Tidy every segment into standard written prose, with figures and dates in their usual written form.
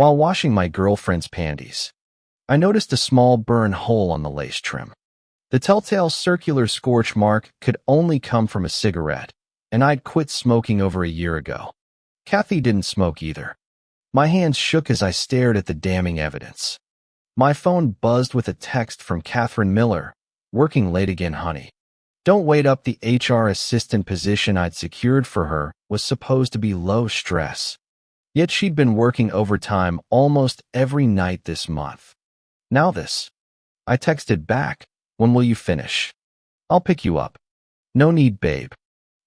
While washing my girlfriend's panties, I noticed a small burn hole on the lace trim. The telltale circular scorch mark could only come from a cigarette, and I'd quit smoking over a year ago. Kathy didn't smoke either. My hands shook as I stared at the damning evidence. My phone buzzed with a text from Catherine Miller. "Working late again, honey." Don't wait up. The HR assistant position I'd secured for her was supposed to be low stress. Yet she'd been working overtime almost every night this month. Now this. I texted back, "When will you finish? I'll pick you up." "No need, babe."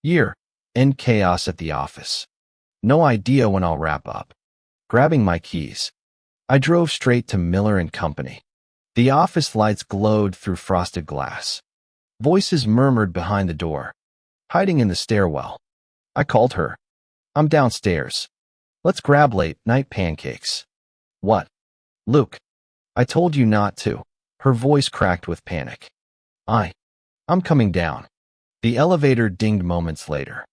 Year. End chaos at the office. No idea when I'll wrap up. Grabbing my keys, I drove straight to Miller and Company. The office lights glowed through frosted glass. Voices murmured behind the door, hiding in the stairwell. I called her. "I'm downstairs. Let's grab late-night pancakes." "What?" "Luke, I told you not to." Her voice cracked with panic. I'm coming down." The elevator dinged moments later.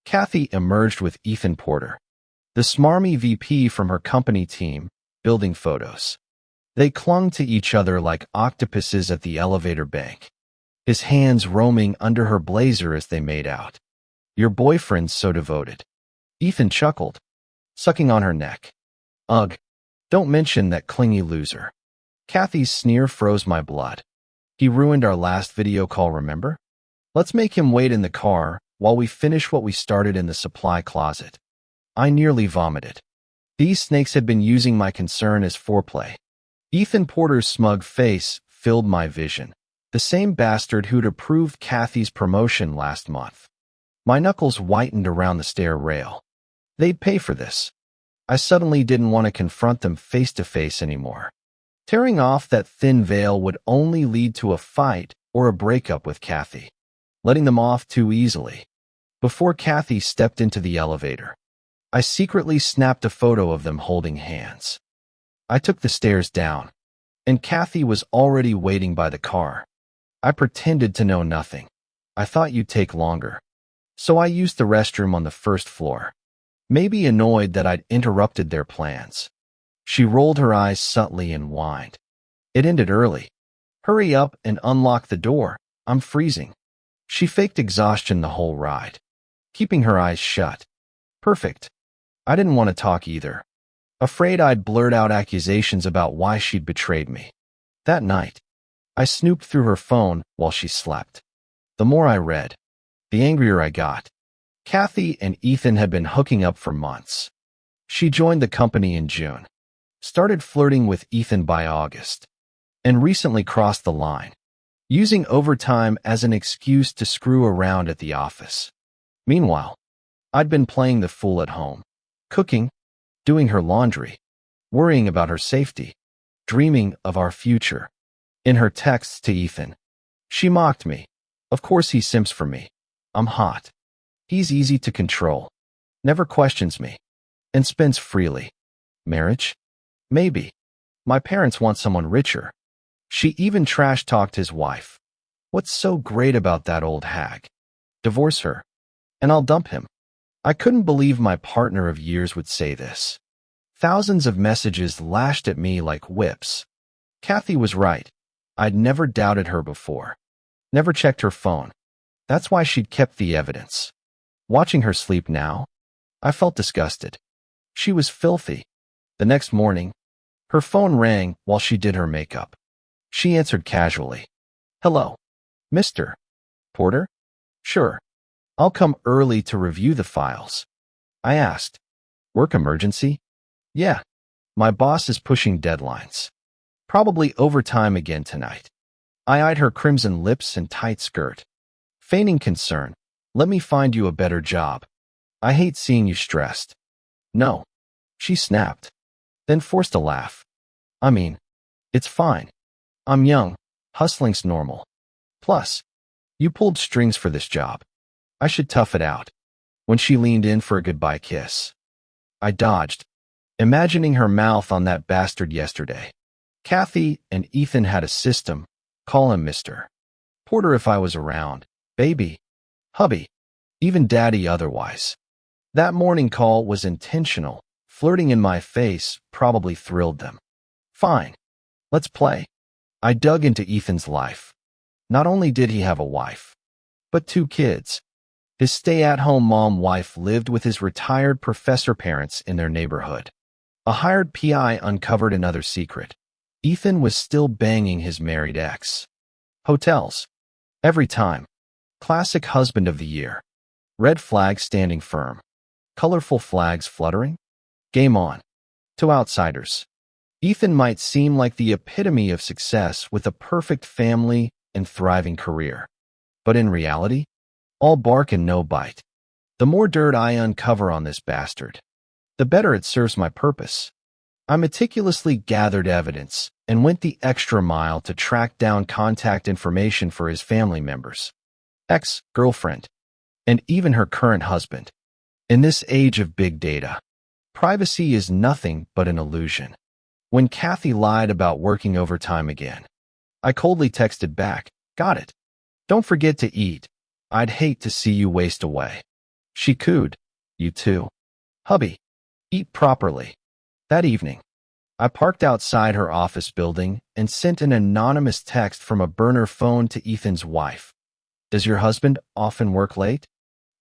Kathy emerged with Ethan Porter, the smarmy VP from her company team, building photos. They clung to each other like octopuses at the elevator bank, his hands roaming under her blazer as they made out. "Your boyfriend's so devoted." Ethan chuckled, sucking on her neck. "Ugh, don't mention that clingy loser." Kathy's sneer froze my blood. "He ruined our last video call, remember? Let's make him wait in the car while we finish what we started in the supply closet." I nearly vomited. These snakes had been using my concern as foreplay. Ethan Porter's smug face filled my vision, the same bastard who'd approved Kathy's promotion last month. My knuckles whitened around the stair rail. They'd pay for this. I suddenly didn't want to confront them face to face anymore. Tearing off that thin veil would only lead to a fight or a breakup with Kathy. Letting them off too easily. Before Kathy stepped into the elevator, I secretly snapped a photo of them holding hands. I took the stairs down, and Kathy was already waiting by the car. I pretended to know nothing. "I thought you'd take longer, so I used the restroom on the first floor." Maybe annoyed that I'd interrupted their plans. She rolled her eyes subtly and whined. "It ended early. Hurry up and unlock the door. I'm freezing." She faked exhaustion the whole ride, keeping her eyes shut. Perfect. I didn't want to talk either, afraid I'd blurt out accusations about why she'd betrayed me. That night, I snooped through her phone while she slept. The more I read, the angrier I got. Kathy and Ethan had been hooking up for months. She joined the company in June, started flirting with Ethan by August, and recently crossed the line, using overtime as an excuse to screw around at the office. Meanwhile, I'd been playing the fool at home, cooking, doing her laundry, worrying about her safety, dreaming of our future. In her texts to Ethan, she mocked me. "Of course he simps for me. I'm hot. He's easy to control, never questions me, and spends freely. Marriage? Maybe. My parents want someone richer." She even trash-talked his wife. "What's so great about that old hag? Divorce her, and I'll dump him." I couldn't believe my partner of years would say this. Thousands of messages lashed at me like whips. Kathy was right. I'd never doubted her before. Never checked her phone. That's why she'd kept the evidence. Watching her sleep now, I felt disgusted. She was filthy. The next morning, her phone rang while she did her makeup. She answered casually. "Hello, Mr. Porter?" "Sure. I'll come early to review the files." I asked. "Work emergency?" "Yeah. My boss is pushing deadlines. Probably overtime again tonight." I eyed her crimson lips and tight skirt. Feigning concern, "Let me find you a better job. I hate seeing you stressed." "No," she snapped, then forced a laugh. "I mean, it's fine. I'm young. Hustling's normal. Plus, you pulled strings for this job. I should tough it out." When she leaned in for a goodbye kiss, I dodged, imagining her mouth on that bastard yesterday. Kathy and Ethan had a system. Call him Mr. Porter if I was around, baby, hubby, even daddy otherwise. That morning call was intentional, Flirting in my face probably thrilled them. Fine, let's play. I dug into Ethan's life. Not only did he have a wife, but 2 kids. His stay-at-home mom wife lived with his retired professor parents in their neighborhood. A hired PI uncovered another secret. Ethan was still banging his married ex. Hotels. Every time. Classic husband of the year. Red flags standing firm. Colorful flags fluttering. Game on. To outsiders, Ethan might seem like the epitome of success with a perfect family and thriving career. But in reality, all bark and no bite. The more dirt I uncover on this bastard, the better it serves my purpose. I meticulously gathered evidence and went the extra mile to track down contact information for his family members, ex-girlfriend, and even her current husband. In this age of big data, privacy is nothing but an illusion. When Kathy lied about working overtime again, I coldly texted back, "Got it. Don't forget to eat. I'd hate to see you waste away." She cooed, "You too. Hubby. Eat properly." That evening, I parked outside her office building and sent an anonymous text from a burner phone to Ethan's wife. "Does your husband often work late?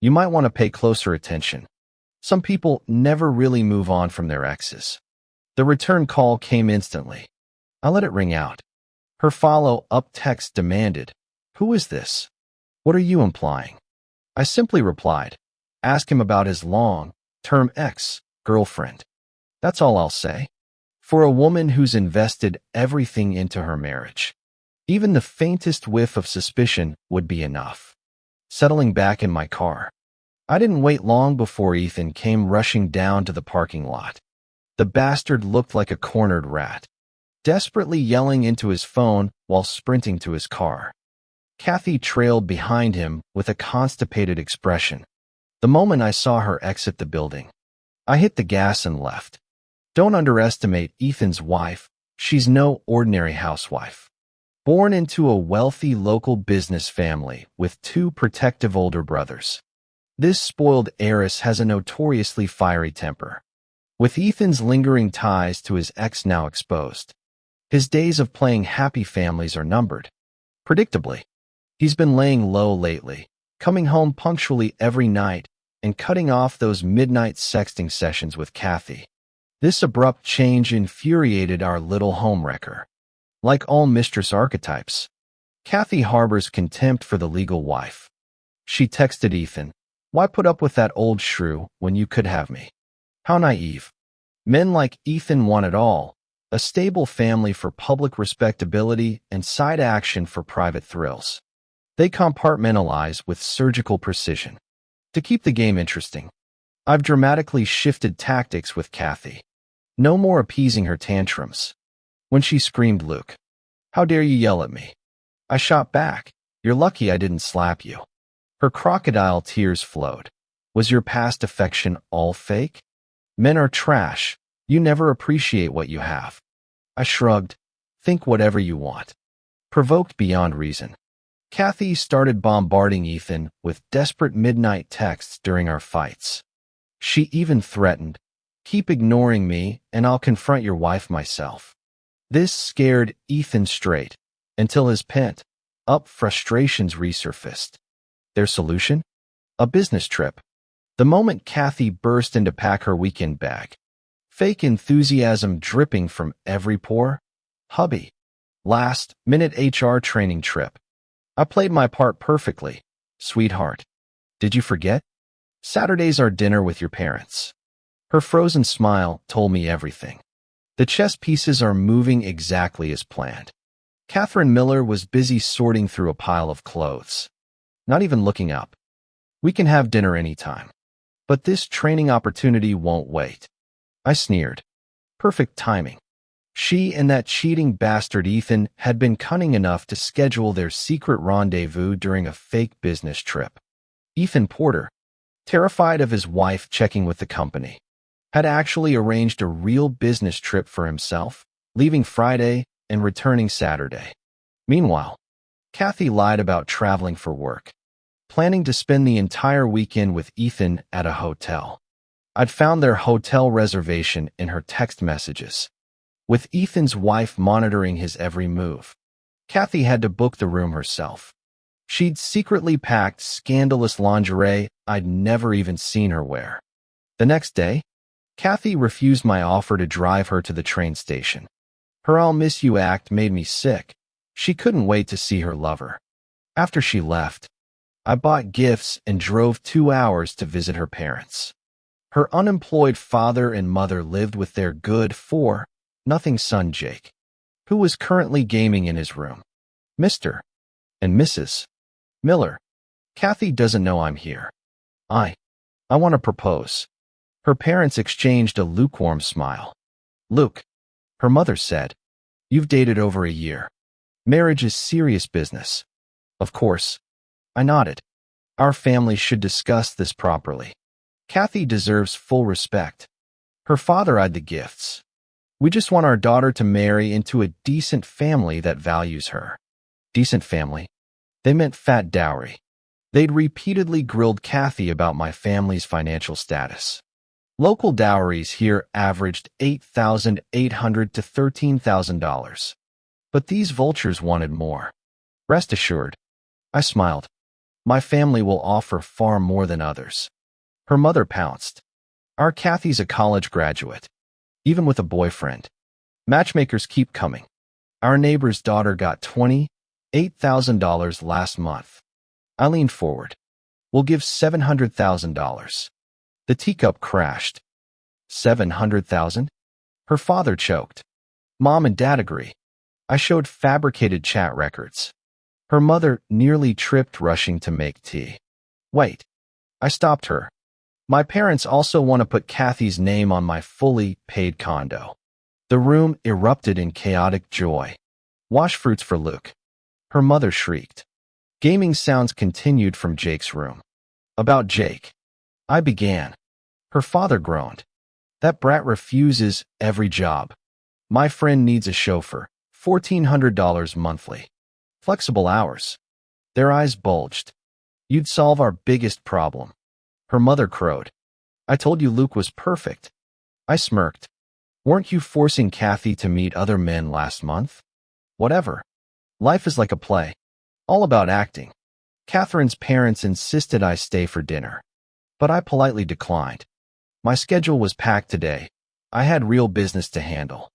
You might want to pay closer attention. Some people never really move on from their exes." The return call came instantly. I let it ring out. Her follow-up text demanded, "Who is this? What are you implying?" I simply replied, "Ask him about his long-term ex-girlfriend." That's all I'll say. For a woman who's invested everything into her marriage, even the faintest whiff of suspicion would be enough. Settling back in my car, I didn't wait long before Ethan came rushing down to the parking lot. The bastard looked like a cornered rat, desperately yelling into his phone while sprinting to his car. Kathy trailed behind him with a constipated expression. The moment I saw her exit the building, I hit the gas and left. Don't underestimate Ethan's wife. She's no ordinary housewife. Born into a wealthy local business family with 2 protective older brothers, this spoiled heiress has a notoriously fiery temper. With Ethan's lingering ties to his ex now exposed, his days of playing happy families are numbered. Predictably, he's been laying low lately, coming home punctually every night and cutting off those midnight sexting sessions with Kathy. This abrupt change infuriated our little homewrecker. Like all mistress archetypes, Kathy harbors contempt for the legal wife. She texted Ethan, "Why put up with that old shrew when you could have me?" How naive. Men like Ethan want it all: a stable family for public respectability and side action for private thrills. They compartmentalize with surgical precision. To keep the game interesting, I've dramatically shifted tactics with Kathy. No more appeasing her tantrums. When she screamed, "Luke, how dare you yell at me?" I shot back, "You're lucky I didn't slap you." Her crocodile tears flowed. "Was your past affection all fake? Men are trash. You never appreciate what you have." I shrugged. "Think whatever you want." Provoked beyond reason, Kathy started bombarding Ethan with desperate midnight texts during our fights. She even threatened, "Keep ignoring me and I'll confront your wife myself." This scared Ethan straight until his pent-up frustrations resurfaced. Their solution? A business trip. The moment Kathy burst in to pack her weekend bag, fake enthusiasm dripping from every pore. "Hubby, last-minute HR training trip. I played my part perfectly, sweetheart. Did you forget? Saturday's our dinner with your parents." Her frozen smile told me everything. The chess pieces are moving exactly as planned. Catherine Miller was busy sorting through a pile of clothes, not even looking up. "We can have dinner anytime, but this training opportunity won't wait." I sneered. Perfect timing. She and that cheating bastard Ethan had been cunning enough to schedule their secret rendezvous during a fake business trip. Ethan Porter, terrified of his wife checking with the company, had actually arranged a real business trip for himself, leaving Friday and returning Saturday. Meanwhile, Kathy lied about traveling for work, planning to spend the entire weekend with Ethan at a hotel. I'd found their hotel reservation in her text messages, with Ethan's wife monitoring his every move. Kathy had to book the room herself. She'd secretly packed scandalous lingerie I'd never even seen her wear. The next day, Kathy refused my offer to drive her to the train station. Her "I'll miss you" act made me sick. She couldn't wait to see her lover. After she left, I bought gifts and drove 2 hours to visit her parents. Her unemployed father and mother lived with their good-for-nothing son Jake, who was currently gaming in his room. Mr. and Mrs. Miller, Kathy doesn't know I'm here. I want to propose. Her parents exchanged a lukewarm smile. Luke, her mother said, you've dated over a year. Marriage is serious business. Of course. I nodded. Our family should discuss this properly. Kathy deserves full respect. Her father eyed the gifts. We just want our daughter to marry into a decent family that values her. Decent family. They meant fat dowry. They'd repeatedly grilled Kathy about my family's financial status. Local dowries here averaged $8,800 to $13,000. But these vultures wanted more. Rest assured, I smiled. My family will offer far more than others. Her mother pounced. Our Kathy's a college graduate, even with a boyfriend. Matchmakers keep coming. Our neighbor's daughter got $28,000 last month. I leaned forward. We'll give $700,000. The teacup crashed. $700,000? Her father choked. Mom and Dad agree. I showed fabricated chat records. Her mother nearly tripped rushing to make tea. Wait. I stopped her. My parents also want to put Kathy's name on my fully paid condo. The room erupted in chaotic joy. Wash fruits for Luke. Her mother shrieked. Gaming sounds continued from Jake's room. About Jake. I began. Her father groaned. That brat refuses every job. My friend needs a chauffeur. $1,400 monthly. Flexible hours. Their eyes bulged. You'd solve our biggest problem. Her mother crowed. I told you Luke was perfect. I smirked. Weren't you forcing Kathy to meet other men last month? Whatever. Life is like a play. All about acting. Catherine's parents insisted I stay for dinner, but I politely declined. My schedule was packed today. I had real business to handle.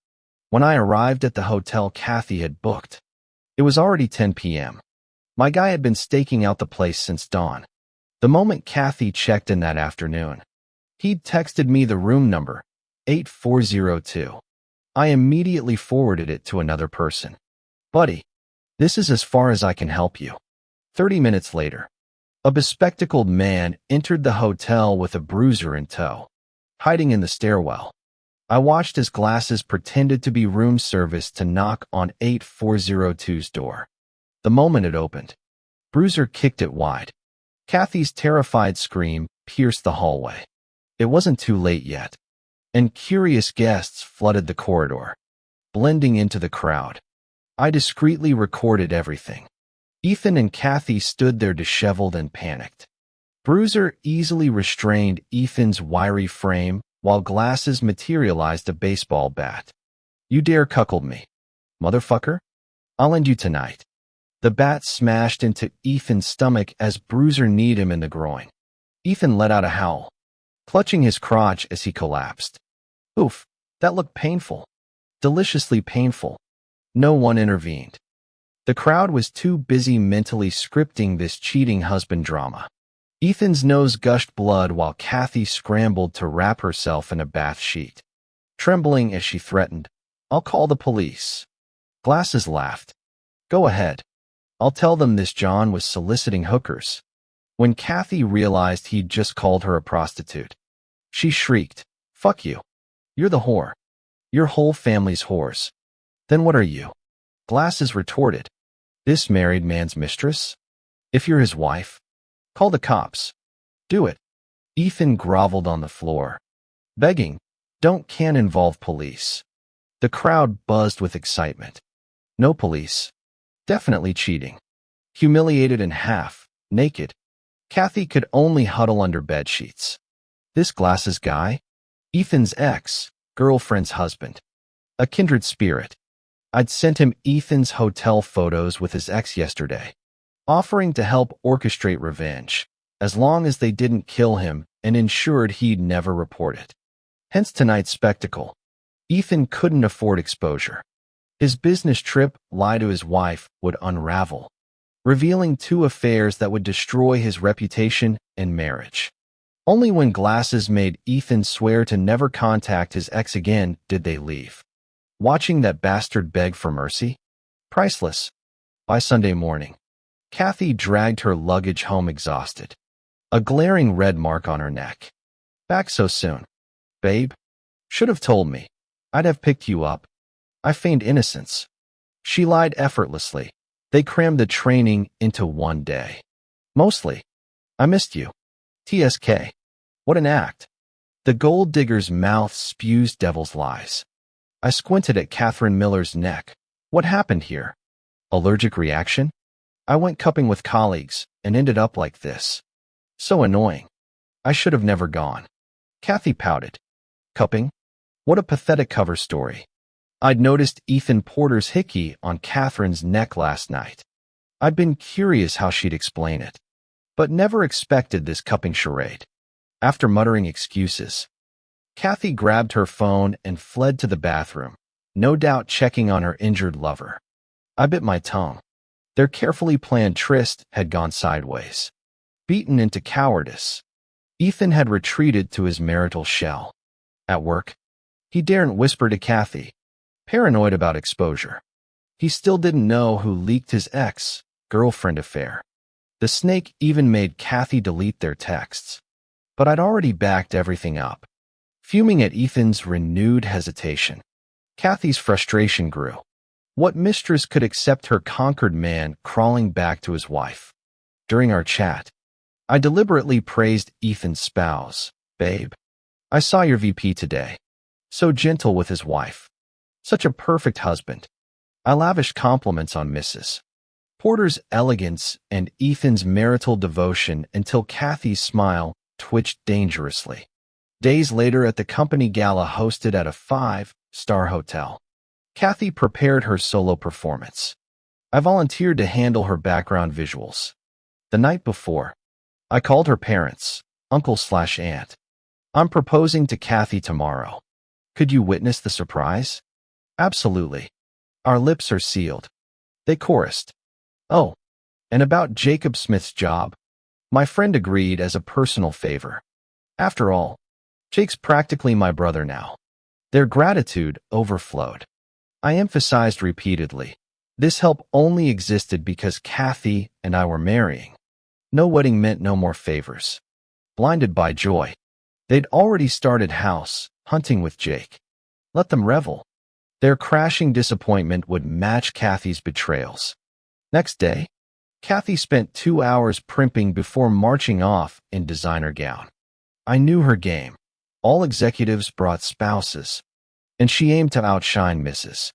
When I arrived at the hotel Kathy had booked, it was already 10 p.m. My guy had been staking out the place since dawn. The moment Kathy checked in that afternoon, he'd texted me the room number, 8402. I immediately forwarded it to another person. Buddy, this is as far as I can help you. 30 minutes later, a bespectacled man entered the hotel with a bruiser in tow, hiding in the stairwell. I watched as glasses pretended to be room service to knock on 8402's door. The moment it opened, Bruiser kicked it wide. Kathy's terrified scream pierced the hallway. It wasn't too late yet, and curious guests flooded the corridor, blending into the crowd. I discreetly recorded everything. Ethan and Kathy stood there disheveled and panicked. Bruiser easily restrained Ethan's wiry frame while glasses materialized a baseball bat. You dare cuckold me, motherfucker? I'll end you tonight. The bat smashed into Ethan's stomach as Bruiser kneed him in the groin. Ethan let out a howl, clutching his crotch as he collapsed. Oof, that looked painful. Deliciously painful. No one intervened. The crowd was too busy mentally scripting this cheating husband drama. Ethan's nose gushed blood while Kathy scrambled to wrap herself in a bath sheet, trembling as she threatened, I'll call the police. Glasses laughed. Go ahead. I'll tell them this John was soliciting hookers. When Kathy realized he'd just called her a prostitute, she shrieked, fuck you. You're the whore. Your whole family's whores. Then what are you? Glasses retorted. This married man's mistress? If you're his wife, call the cops. Do it. Ethan groveled on the floor, begging, can't involve police. The crowd buzzed with excitement. No police. Definitely cheating. Humiliated and half naked, Kathy could only huddle under bed sheets. This glasses guy? Ethan's ex-girlfriend's husband. A kindred spirit. I'd sent him Ethan's hotel photos with his ex yesterday, offering to help orchestrate revenge, as long as they didn't kill him and ensured he'd never report it. Hence tonight's spectacle. Ethan couldn't afford exposure. His business trip, lie to his wife, would unravel, revealing two affairs that would destroy his reputation and marriage. Only when glasses made Ethan swear to never contact his ex again did they leave. Watching that bastard beg for mercy? Priceless. By Sunday morning, Kathy dragged her luggage home exhausted, a glaring red mark on her neck. Back so soon. Babe? Should have told me. I'd have picked you up. I feigned innocence. She lied effortlessly. They crammed the training into one day. Mostly. I missed you. TSK. What an act. The gold digger's mouth spews devil's lies. I squinted at Catherine Miller's neck. What happened here? Allergic reaction? I went cupping with colleagues and ended up like this. So annoying. I should have never gone. Kathy pouted. Cupping? What a pathetic cover story. I'd noticed Ethan Porter's hickey on Catherine's neck last night. I'd been curious how she'd explain it, but never expected this cupping charade. After muttering excuses, Kathy grabbed her phone and fled to the bathroom, no doubt checking on her injured lover. I bit my tongue. Their carefully planned tryst had gone sideways. Beaten into cowardice, Ethan had retreated to his marital shell. At work, he daren't whisper to Kathy, paranoid about exposure. He still didn't know who leaked his ex-girlfriend affair. The snake even made Kathy delete their texts. But I'd already backed everything up. Fuming at Ethan's renewed hesitation, Kathy's frustration grew. What mistress could accept her conquered man crawling back to his wife? During our chat, I deliberately praised Ethan's spouse. Babe, I saw your VP today. So gentle with his wife. Such a perfect husband. I lavished compliments on Mrs. Porter's elegance and Ethan's marital devotion until Kathy's smile twitched dangerously. Days later at the company gala hosted at a 5-star hotel, Kathy prepared her solo performance. I volunteered to handle her background visuals. The night before, I called her parents, uncle/aunt. I'm proposing to Kathy tomorrow. Could you witness the surprise? Absolutely. Our lips are sealed. They chorused. Oh, and about Jacob Smith's job? My friend agreed as a personal favor. After all, Jake's practically my brother now. Their gratitude overflowed. I emphasized repeatedly, this help only existed because Kathy and I were marrying. No wedding meant no more favors. Blinded by joy, they'd already started house hunting with Jake. Let them revel. Their crashing disappointment would match Kathy's betrayals. Next day, Kathy spent 2 hours primping before marching off in designer gown. I knew her game. All executives brought spouses, and she aimed to outshine Mrs.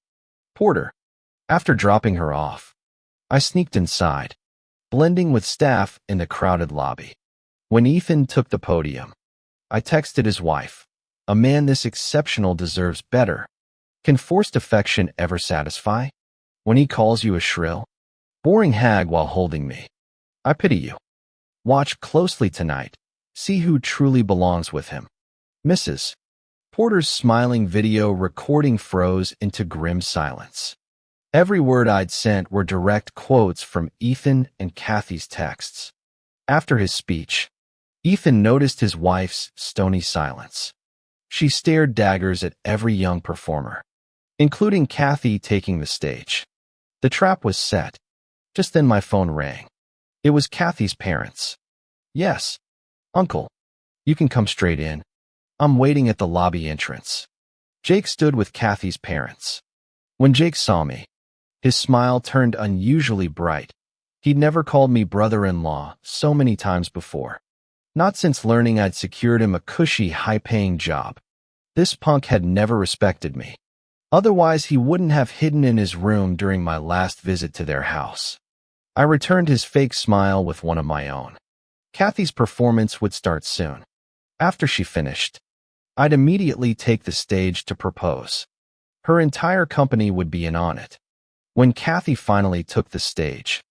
Porter. After dropping her off, I sneaked inside, blending with staff in the crowded lobby. When Ethan took the podium, I texted his wife, "A man this exceptional deserves better. Can forced affection ever satisfy? When he calls you a shrill, boring hag while holding me. I pity you. Watch closely tonight. See who truly belongs with him." Mrs. Porter's smiling video recording froze into grim silence. Every word I'd sent were direct quotes from Ethan and Kathy's texts. After his speech, Ethan noticed his wife's stony silence. She stared daggers at every young performer, including Kathy taking the stage. The trap was set. Just then my phone rang. It was Kathy's parents. "Yes, Uncle. You can come straight in. I'm waiting at the lobby entrance." Jake stood with Kathy's parents. When Jake saw me, his smile turned unusually bright. He'd never called me brother-in-law so many times before. Not since learning I'd secured him a cushy, high-paying job. This punk had never respected me. Otherwise, he wouldn't have hidden in his room during my last visit to their house. I returned his fake smile with one of my own. Kathy's performance would start soon. After she finished, I'd immediately take the stage to propose. Her entire company would be in on it. When Kathy finally took the stage,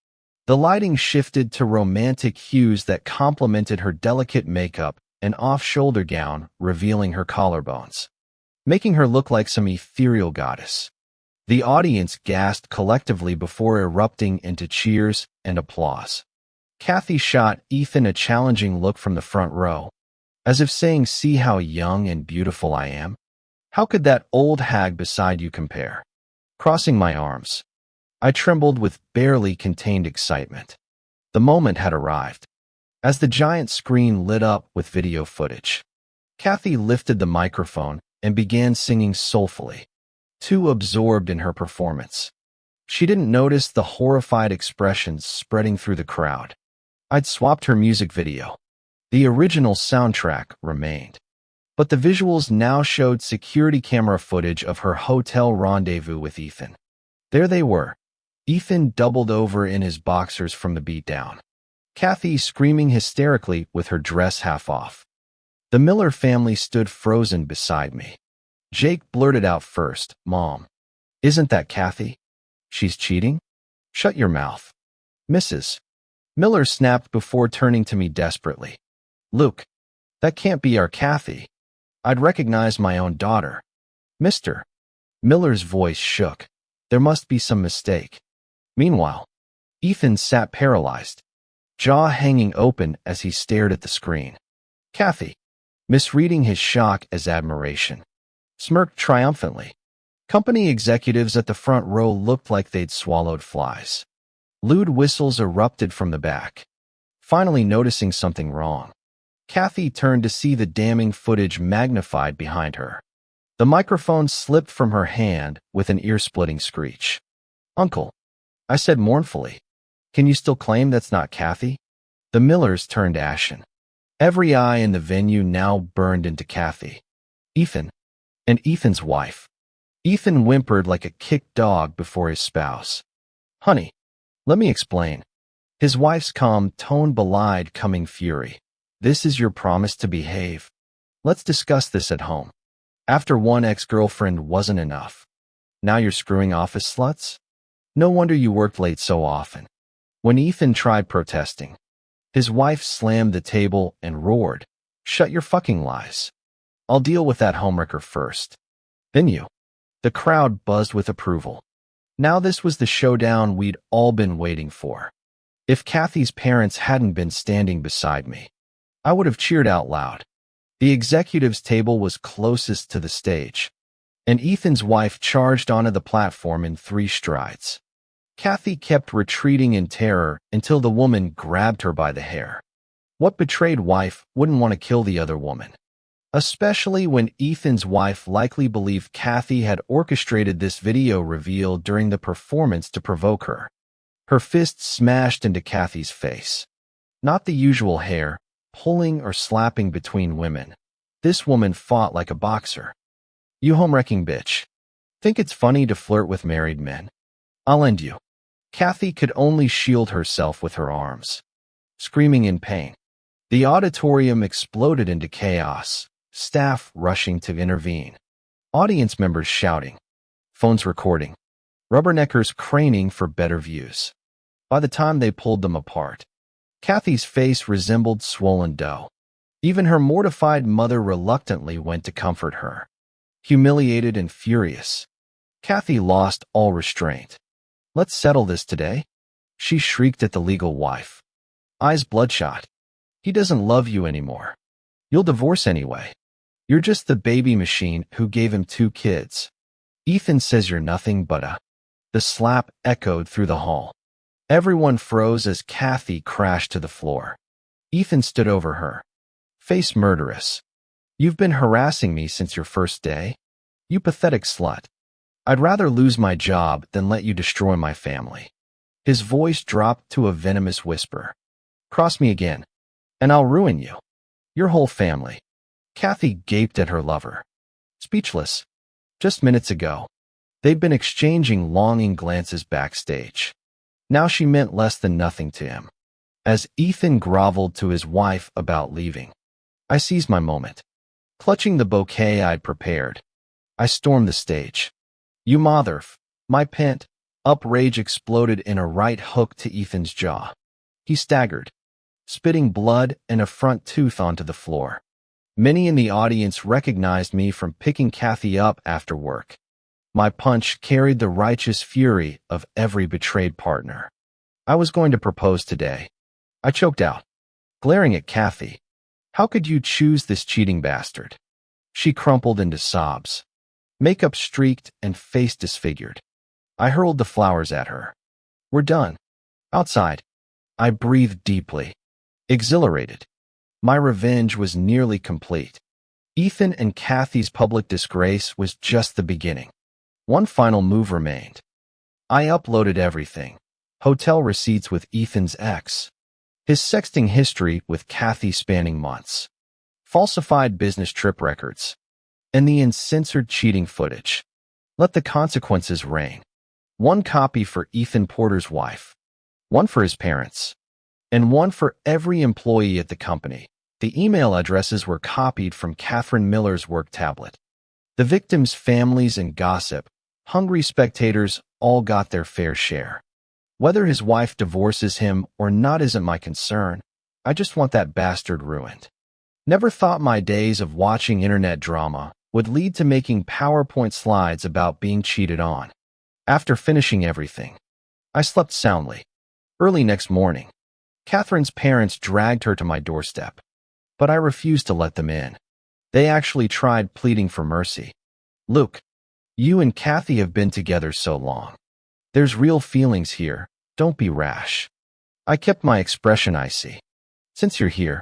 the lighting shifted to romantic hues that complemented her delicate makeup and off-shoulder gown, revealing her collarbones, making her look like some ethereal goddess. The audience gasped collectively before erupting into cheers and applause. Kathy shot Ethan a challenging look from the front row, as if saying, "See how young and beautiful I am? How could that old hag beside you compare?" Crossing my arms, I trembled with barely contained excitement. The moment had arrived. As the giant screen lit up with video footage, Kathy lifted the microphone and began singing soulfully, too absorbed in her performance. She didn't notice the horrified expressions spreading through the crowd. I'd swapped her music video. The original soundtrack remained, but the visuals now showed security camera footage of her hotel rendezvous with Ethan. There they were. Ethan doubled over in his boxers from the beatdown, Kathy screaming hysterically with her dress half off. The Miller family stood frozen beside me. Jake blurted out first, "Mom, isn't that Kathy? She's cheating? Shut your mouth." "Mrs. Miller snapped before turning to me desperately. "Luke, that can't be our Kathy. I'd recognize my own daughter." "Mr. Miller's voice shook. "There must be some mistake." Meanwhile, Ethan sat paralyzed, jaw hanging open as he stared at the screen. Kathy, misreading his shock as admiration, smirked triumphantly. Company executives at the front row looked like they'd swallowed flies. Lewd whistles erupted from the back. Finally noticing something wrong, Kathy turned to see the damning footage magnified behind her. The microphone slipped from her hand with an ear-splitting screech. "Uncle," I said mournfully, "can you still claim that's not Kathy?" The Millers turned ashen. Every eye in the venue now burned into Kathy, Ethan, and Ethan's wife. Ethan whimpered like a kicked dog before his spouse. "Honey, let me explain." His wife's calm tone belied coming fury. "This is your promise to behave. Let's discuss this at home. After one ex-girlfriend wasn't enough, now you're screwing office sluts? No wonder you worked late so often." When Ethan tried protesting, his wife slammed the table and roared, "Shut your fucking lies. I'll deal with that homewrecker first. Then you." The crowd buzzed with approval. Now this was the showdown we'd all been waiting for. If Kathy's parents hadn't been standing beside me, I would have cheered out loud. The executives' table was closest to the stage, and Ethan's wife charged onto the platform in 3 strides. Kathy kept retreating in terror until the woman grabbed her by the hair. What betrayed wife wouldn't want to kill the other woman? Especially when Ethan's wife likely believed Kathy had orchestrated this video reveal during the performance to provoke her. Her fist smashed into Kathy's face. Not the usual hair, pulling or slapping between women. This woman fought like a boxer. "You home-wrecking bitch. Think it's funny to flirt with married men? I'll end you." Kathy could only shield herself with her arms, screaming in pain. The auditorium exploded into chaos, staff rushing to intervene, audience members shouting, phones recording, rubberneckers craning for better views. By the time they pulled them apart, Kathy's face resembled swollen dough. Even her mortified mother reluctantly went to comfort her. Humiliated and furious, Kathy lost all restraint. "Let's settle this today," she shrieked at the legal wife, eyes bloodshot. "He doesn't love you anymore. You'll divorce anyway. You're just the baby machine who gave him 2 kids. Ethan says you're nothing but a..." The slap echoed through the hall. Everyone froze as Kathy crashed to the floor. Ethan stood over her, face murderous. "You've been harassing me since your first day? You pathetic slut. I'd rather lose my job than let you destroy my family." His voice dropped to a venomous whisper. "Cross me again, and I'll ruin you. Your whole family." Kathy gaped at her lover, speechless. Just minutes ago, they'd been exchanging longing glances backstage. Now she meant less than nothing to him. As Ethan groveled to his wife about leaving, I seized my moment. Clutching the bouquet I'd prepared, I stormed the stage. "You my pent up rage exploded in a right hook to Ethan's jaw. He staggered, spitting blood and a front tooth onto the floor. Many in the audience recognized me from picking Kathy up after work. My punch carried the righteous fury of every betrayed partner. "I was going to propose today," I choked out, glaring at Kathy. "How could you choose this cheating bastard?" She crumpled into sobs, makeup streaked and face disfigured. I hurled the flowers at her. "We're done." Outside, I breathed deeply, exhilarated. My revenge was nearly complete. Ethan and Kathy's public disgrace was just the beginning. One final move remained. I uploaded everything: hotel receipts with Ethan's ex, his sexting history with Kathy spanning months, falsified business trip records, and the uncensored cheating footage. Let the consequences rain. One copy for Ethan Porter's wife, one for his parents, and one for every employee at the company. The email addresses were copied from Catherine Miller's work tablet. The victims' families and gossip, hungry spectators all got their fair share. Whether his wife divorces him or not isn't my concern. I just want that bastard ruined. Never thought my days of watching internet drama would lead to making PowerPoint slides about being cheated on. After finishing everything, I slept soundly. Early next morning, Catherine's parents dragged her to my doorstep, but I refused to let them in. They actually tried pleading for mercy. "Luke, you and Kathy have been together so long. There's real feelings here. Don't be rash." I kept my expression icy. "Since you're here,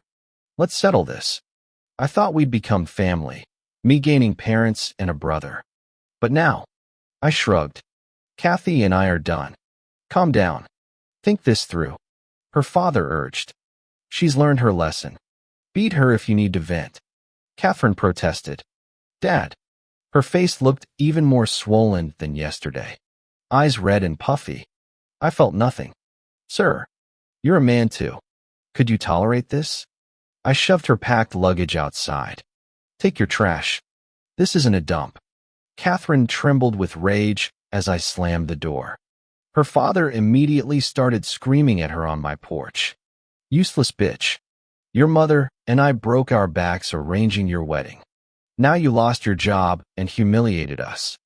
let's settle this. I thought we'd become family, me gaining parents and a brother. But now," I shrugged, "Kathy and I are done." "Calm down. Think this through," her father urged. "She's learned her lesson. Beat her if you need to vent." Catherine protested. "Dad." Her face looked even more swollen than yesterday, eyes red and puffy. I felt nothing. "Sir, you're a man too. Could you tolerate this?" I shoved her packed luggage outside. "Take your trash. This isn't a dump." Catherine trembled with rage as I slammed the door. Her father immediately started screaming at her on my porch. "Useless bitch. Your mother and I broke our backs arranging your wedding. Now you lost your job and humiliated us.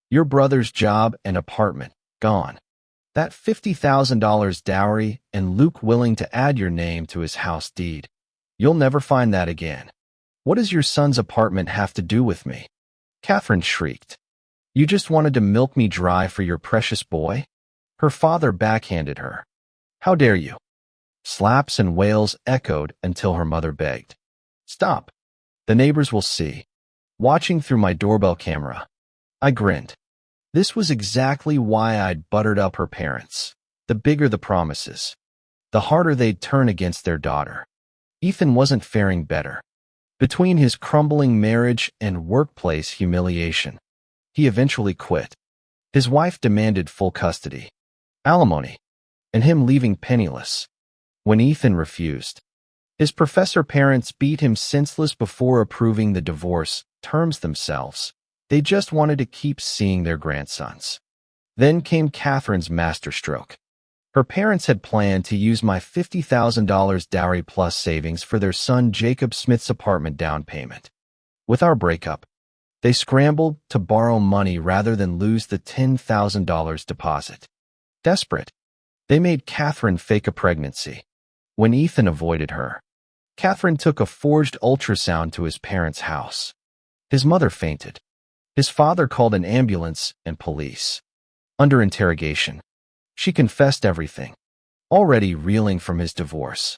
Your brother's job and apartment, gone. That $50,000 dowry and Luke willing to add your name to his house deed. You'll never find that again. What does your son's apartment have to do with me?" Catherine shrieked. "You just wanted to milk me dry for your precious boy?" Her father backhanded her. "How dare you?" Slaps and wails echoed until her mother begged, "Stop. The neighbors will see." Watching through my doorbell camera, I grinned. This was exactly why I'd buttered up her parents. The bigger the promises, the harder they'd turn against their daughter. Ethan wasn't faring better. Between his crumbling marriage and workplace humiliation, he eventually quit. His wife demanded full custody, alimony, and him leaving penniless. When Ethan refused, his professor parents beat him senseless before approving the divorce terms themselves. They just wanted to keep seeing their grandsons. Then came Catherine's masterstroke. Her parents had planned to use my $50,000 dowry plus savings for their son Jacob Smith's apartment down payment. With our breakup, they scrambled to borrow money rather than lose the $10,000 deposit. Desperate, they made Catherine fake a pregnancy. When Ethan avoided her, Catherine took a forged ultrasound to his parents' house. His mother fainted. His father called an ambulance and police. Under interrogation, she confessed everything, already reeling from his divorce.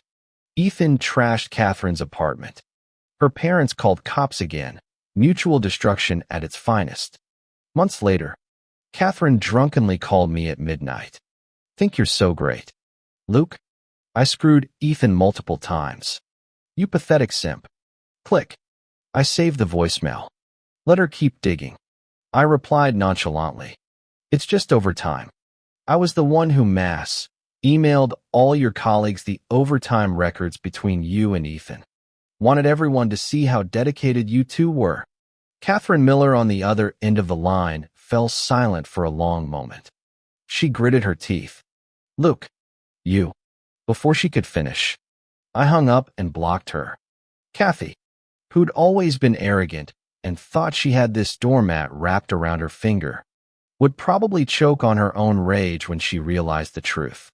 Ethan trashed Catherine's apartment. Her parents called cops again, mutual destruction at its finest. Months later, Catherine drunkenly called me at midnight. "Think you're so great, Luke? I screwed Ethan multiple times. You pathetic simp." Click. I saved the voicemail. "Let her keep digging." I replied nonchalantly. "It's just overtime. I was the one who emailed all your colleagues the overtime records between you and Ethan." Wanted everyone to see how dedicated you two were. Catherine Miller on the other end of the line fell silent for a long moment. She gritted her teeth. Luke, you. Before she could finish, I hung up and blocked her. Kathy, who'd always been arrogant and thought she had this doormat wrapped around her finger, would probably choke on her own rage when she realized the truth.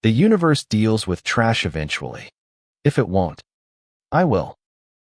The universe deals with trash eventually. If it won't, I will.